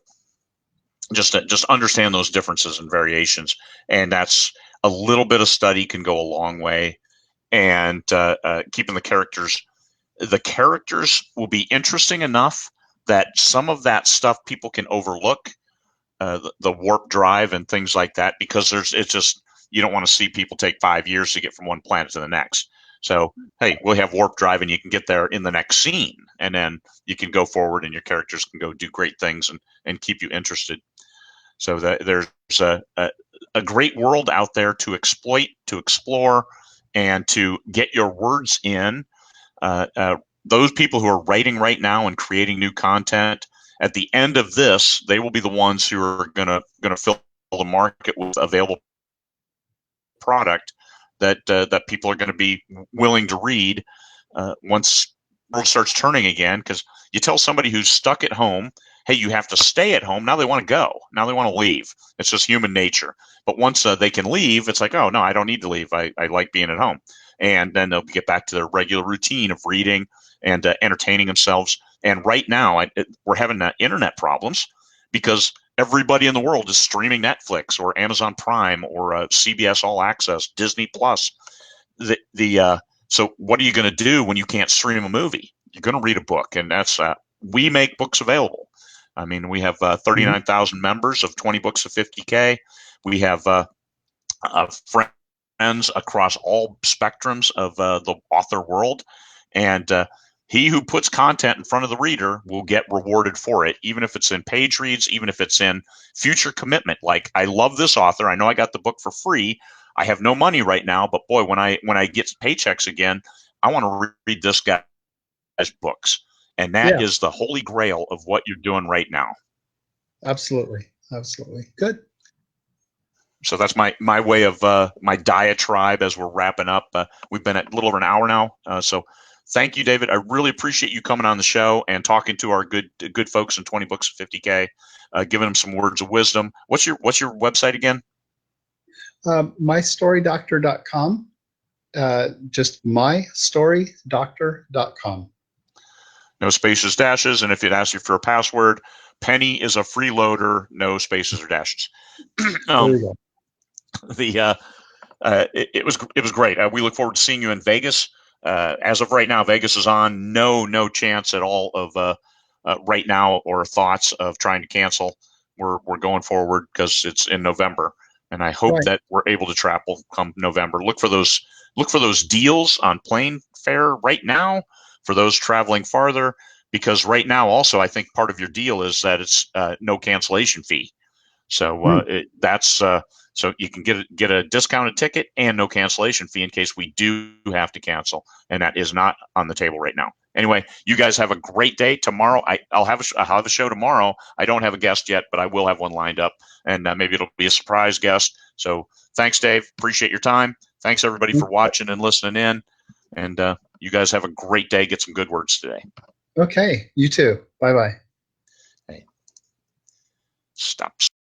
just understand those differences and variations, and that's a little bit of study can go a long way. And keeping the characters will be interesting enough that some of that stuff people can overlook, the warp drive and things like that, because it's just, you don't want to see people take 5 years to get from one planet to the next. So, hey, we'll have warp drive and you can get there in the next scene, and then you can go forward and your characters can go do great things and keep you interested. So there's a great world out there to exploit, to explore, and to get your words in. Those people who are writing right now and creating new content, at the end of this, they will be the ones who are gonna fill the market with available product that people are going to be willing to read once the world starts turning again. Because you tell somebody who's stuck at home, hey, you have to stay at home. Now they want to go. Now they want to leave. It's just human nature. But once they can leave, it's like, oh, no, I don't need to leave. I like being at home. And then they'll get back to their regular routine of reading and entertaining themselves. And right now, we're having internet problems because everybody in the world is streaming Netflix or Amazon Prime or CBS All Access, Disney Plus. So what are you going to do when you can't stream a movie? You're going to read a book, and that's we make books available. I mean, we have 39,000 members of 20 books of 50K. We have friends across all spectrums of the author world, and he who puts content in front of the reader will get rewarded for it, even if it's in page reads, even if it's in future commitment. Like, I love this author. I know I got the book for free. I have no money right now, but boy, when I get paychecks again, I want to read this guy's books. And that is the holy grail of what you're doing right now. Absolutely. Absolutely. Good. So that's my way of my diatribe as we're wrapping up. We've been at a little over an hour now. So thank you, David. I really appreciate you coming on the show and talking to our good folks in 20 Books of 50K, giving them some words of wisdom. What's your website again? MyStoryDoctor.com. Just MyStoryDoctor.com. No spaces, dashes, and if it asks you for a password, Penny is a freeloader, no spaces or dashes. There you go. It was great. We look forward to seeing you in Vegas. As of right now, Vegas is on. No chance at all of right now or thoughts of trying to cancel. We're going forward because it's in November, and I hope that we're able to travel come November. Look for those deals on plane fare right now for those traveling farther, because right now also I think part of your deal is that it's no cancellation fee. So so you can get a discounted ticket and no cancellation fee in case we do have to cancel, and that is not on the table right now. Anyway, you guys have a great day. Tomorrow, I'll have a show tomorrow. I don't have a guest yet, but I will have one lined up, and maybe it'll be a surprise guest. So thanks, Dave. Appreciate your time. Thanks everybody for watching and listening in, and you guys have a great day. Get some good words today. Okay, you too. Bye bye. Hey, stop.